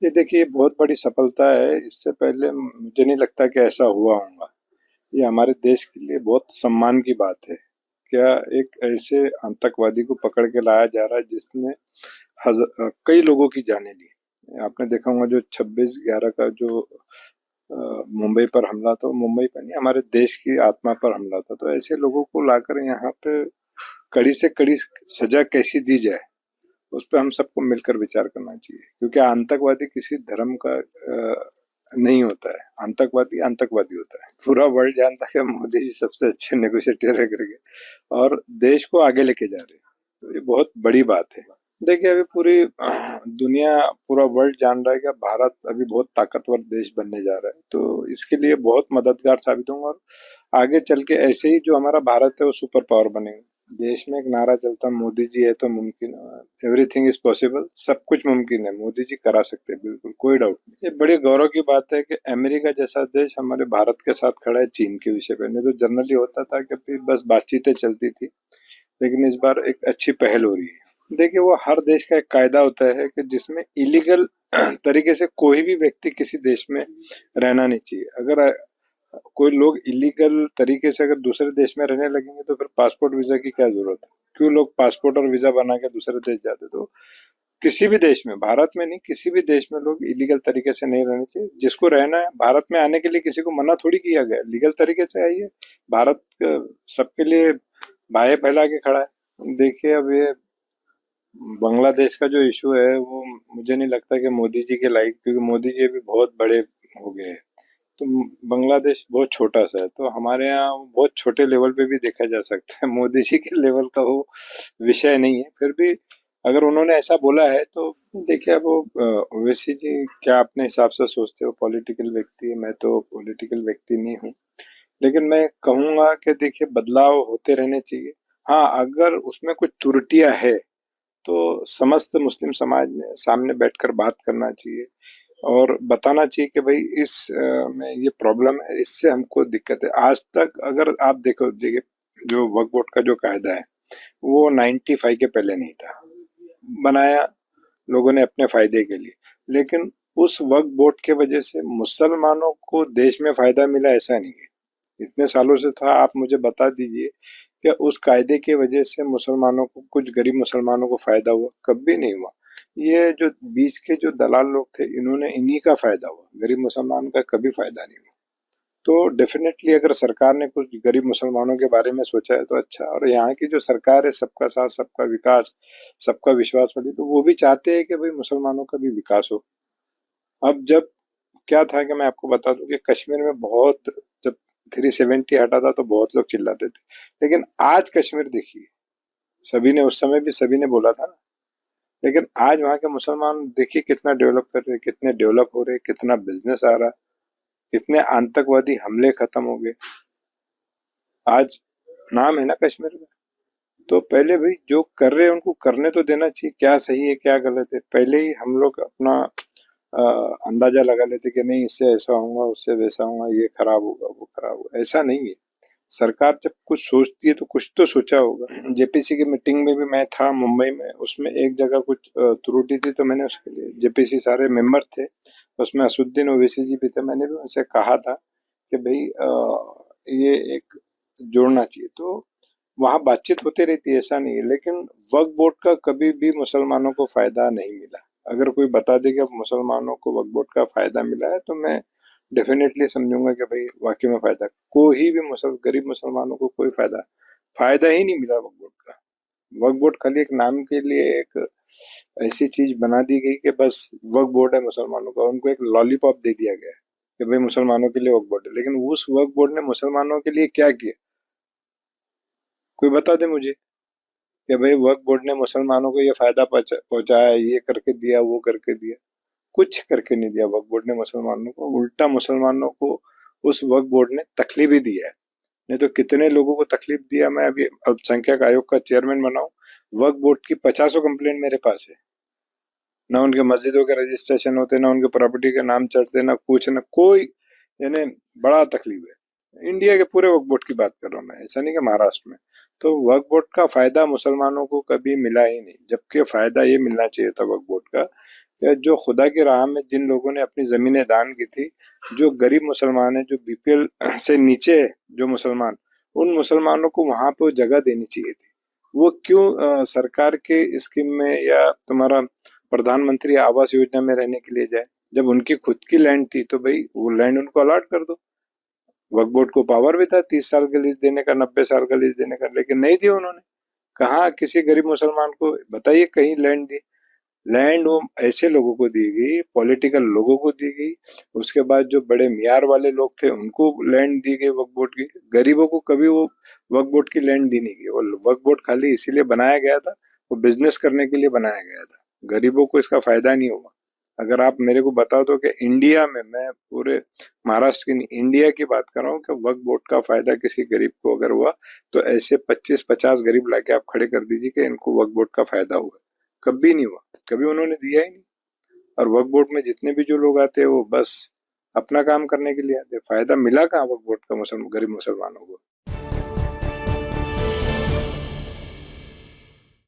ये देखिए बहुत बड़ी सफलता है। इससे पहले मुझे नहीं लगता कि ऐसा हुआ होगा। ये हमारे देश के लिए बहुत सम्मान की बात है। क्या एक ऐसे आतंकवादी को पकड़ के लाया जा रहा है जिसने कई लोगों की जानें ली। आपने देखा होगा जो 26/11 का जो मुंबई पर हमला था, मुंबई पर नहीं हमारे देश की आत्मा पर हमला था। तो ऐसे लोगों को लाकर यहाँ पे कड़ी से कड़ी सजा कैसी दी जाए, उस पे हम सबको मिलकर विचार करना चाहिए। क्योंकि आतंकवादी किसी धर्म का नहीं होता है। आतंकवादी आतंकवादी होता है। पूरा वर्ल्ड जानता है कि मोदी जी सबसे अच्छे नेगोशिएटर है करके, और देश को आगे लेके जा रहे हैं। तो ये बहुत बड़ी बात है। देखिए अभी पूरी दुनिया, पूरा वर्ल्ड जान रहा है कि भारत अभी बहुत ताकतवर देश बनने जा रहा है। तो इसके लिए बहुत मददगार साबित होंगे, और आगे चल के ऐसे ही जो हमारा भारत है वो सुपर पावर बनेगा। देश में एक नारा चलता, मोदी जी है तो मुमकिन, एवरीथिंग इज पॉसिबल। सब कुछ मुमकिन है, मोदी जी करा सकते हैं, बिल्कुल कोई डाउट नहीं। ये बड़े गौरव की बात है कि अमेरिका जैसा देश हमारे भारत के साथ खड़ा है चीन के विषय पे। नहीं तो जनरली होता था कि फिर बस बातचीतें चलती थी, लेकिन इस बार एक अच्छी पहल हो रही है। देखिए वो हर देश का एक कायदा होता है कि जिसमें इलीगल तरीके से कोई भी व्यक्ति किसी देश में रहना नहीं चाहिए। अगर कोई लोग इलीगल तरीके से अगर दूसरे देश में रहने लगेंगे तो फिर पासपोर्ट वीजा की क्या जरूरत है? क्यों लोग पासपोर्ट और वीजा बना के दूसरे देश जाते? तो किसी भी देश में, भारत में नहीं, किसी भी देश में लोग इलीगल तरीके से नहीं रहने चाहिए। जिसको रहना है, भारत में आने के लिए किसी को मना थोड़ी किया गया, लीगल तरीके से आइए। भारत सबके लिए बाहें फैला के खड़ा है। देखिए अब ये बांग्लादेश का जो इशू है वो मुझे नहीं लगता कि मोदी जी के लायक, क्योंकि मोदी जी अभी बहुत बड़े हो गए हैं। तो बांग्लादेश बहुत छोटा सा है, तो हमारे यहाँ बहुत छोटे लेवल पे भी देखा जा सकता है। मोदी जी के लेवल का वो विषय नहीं है। फिर भी अगर उन्होंने ऐसा बोला है तो देखिए अब वो ओवैसी जी क्या अपने हिसाब से सोचते हो, पॉलिटिकल व्यक्ति है। मैं तो पॉलिटिकल व्यक्ति नहीं हूँ, लेकिन मैं कहूंगा कि देखिए बदलाव होते रहने चाहिए। हाँ, अगर उसमें कुछ त्रुटियां है तो समस्त मुस्लिम समाज ने सामने बैठकर बात करना चाहिए और बताना चाहिए कि भाई इस में ये प्रॉब्लम है, इससे हमको दिक्कत है। आज तक अगर आप देखो, देखिए जो वक्फ बोर्ड का जो कायदा है वो 95 के पहले नहीं था, बनाया लोगों ने अपने फायदे के लिए। लेकिन उस वक्फ बोर्ड के वजह से मुसलमानों को देश में फायदा मिला, ऐसा नहीं है। इतने सालों से था, आप मुझे बता दीजिए कि उस कायदे की वजह से मुसलमानों को, कुछ गरीब मुसलमानों को फायदा हुआ? कभी नहीं हुआ। ये जो बीच के जो दलाल लोग थे, इन्होंने, इन्हीं का फायदा हुआ, गरीब मुसलमान का कभी फायदा नहीं हुआ। तो डेफिनेटली अगर सरकार ने कुछ गरीब मुसलमानों के बारे में सोचा है तो अच्छा। और यहाँ की जो सरकार है, सबका साथ सबका विकास सबका विश्वास वाली, तो वो भी चाहते हैं कि भाई मुसलमानों का भी विकास हो। अब जब क्या था कि मैं आपको बता दूं कि कश्मीर में बहुत, जब 370 हटा था तो बहुत लोग चिल्लाते थे। लेकिन आज कश्मीर देखिए, सभी ने, उस समय भी सभी ने बोला था ना, लेकिन आज वहाँ के मुसलमान देखिए कितना डेवलप कर रहे हैं, कितने डेवलप हो रहे हैं, कितना बिजनेस आ रहा है, कितने आतंकवादी हमले खत्म हो गए। आज नाम है ना कश्मीर में। तो पहले भाई जो कर रहे हैं उनको करने तो देना चाहिए। क्या सही है क्या गलत है, पहले ही हम लोग अपना अ, अंदाजा लगा लेते कि नहीं इससे ऐसा होगा, उससे वैसा होगा, ये खराब होगा, वो खराब होगा। ऐसा नहीं है। सरकार जब कुछ सोचती है तो कुछ तो सोचा होगा। जेपीसी की मीटिंग में भी मैं था मुंबई में, उसमें एक जगह कुछ त्रुटि थी तो मैंने उसके लिए, जेपीसी सारे मेंबर थे, उसमें असुद्दीन ओवैसी जी भी थे, मैंने भी उनसे कहा था कि भाई ये एक जोड़ना चाहिए। तो वहाँ बातचीत होती रहती है, ऐसा नहीं है। लेकिन वक्फ बोर्ड का कभी भी मुसलमानों को फायदा नहीं मिला। अगर कोई बता दे कि मुसलमानों को वक्फ बोर्ड का फायदा मिला है तो मैं डेफिनेटली समझूंगा कि भाई वाकई में फायदा, कोई भी गरीब मुसलमानों को कोई फायदा फायदा ही नहीं मिला वक्फ बोर्ड का। वक्फ बोर्ड खाली एक नाम के लिए एक ऐसी चीज बना दी गई कि बस वक्फ बोर्ड है मुसलमानों का, उनको एक लॉलीपॉप दे दिया गया है कि भाई मुसलमानों के लिए वक्फ बोर्ड है। लेकिन उस वक्फ बोर्ड ने मुसलमानों के लिए क्या किया? कोई बता दे मुझे कि भाई वक्फ बोर्ड ने मुसलमानों को ये फायदा पहुंचाया, ये करके दिया, वो करके दिया। कुछ करके नहीं दिया वक्फ बोर्ड ने मुसलमानों को। उल्टा मुसलमानों को उस वक्फ बोर्ड ने तकलीफ ही दिया है। नहीं तो कितने लोगों को तकलीफ दिया। मैं अभी अल्पसंख्यक आयोग का चेयरमैन बना हूँ, वक्फ बोर्ड की 50 कंप्लेंट मेरे पास है। ना उनके मस्जिदों के रजिस्ट्रेशन होते, ना उनके प्रॉपर्टी के नाम चढ़ते, ना कुछ, ना कोई। यानी बड़ा तकलीफ है। इंडिया के पूरे वक्फ बोर्ड की बात कर रहा हूँ मैं, ऐसा नहीं कि महाराष्ट्र में। तो वक्फ बोर्ड का फायदा मुसलमानों को कभी मिला ही नहीं, जबकि फायदा ये मिलना चाहिए था वक्फ बोर्ड का क्या जो खुदा की राह में जिन लोगों ने अपनी जमीनें दान की थी, जो गरीब मुसलमान है, जो बीपीएल से नीचे है, जो मुसलमान, उन मुसलमानों को वहां पे वो जगह देनी चाहिए थी। वो क्यों सरकार के स्कीम में या तुम्हारा प्रधानमंत्री आवास योजना में रहने के लिए जाए? जब उनकी खुद की लैंड थी तो भाई वो लैंड उनको अलॉट कर दो। वक्फ बोर्ड को पावर भी था 30 साल का लीज देने का, 90 साल का लीज देने का, लेकिन नहीं दिया उन्होंने। कहाँ किसी गरीब मुसलमान को बताइए कहीं लैंड दी? लैंड वो ऐसे लोगों को दी गई, पॉलिटिकल लोगों को दी गई। उसके बाद जो बड़े मियार वाले लोग थे उनको लैंड दी गई वक्फ बोर्ड की। गरीबों को कभी वो वक्फ बोर्ड की लैंड दी नहीं गई। वो वक्फ बोर्ड खाली इसीलिए बनाया गया था, वो बिजनेस करने के लिए बनाया गया था। गरीबों को इसका फायदा नहीं हुआ। अगर आप मेरे को बता दो कि इंडिया में, मैं पूरे महाराष्ट्र की नहीं इंडिया की बात कर रहा हूँ, कि वक्फ बोर्ड का फायदा किसी गरीब को अगर हुआ, तो ऐसे 25-50 गरीब लाके आप खड़े कर दीजिए कि इनको वक्फ बोर्ड का फायदा हुआ। कभी नहीं हुआ, कभी उन्होंने दिया ही नहीं। और वक्फ बोर्ड में जितने भी जो लोग आते हैं वो बस अपना काम करने के लिए आते हैं। फायदा मिला कहाँ वक्फ बोर्ड का मुसलमान, गरीब मुसलमानों को?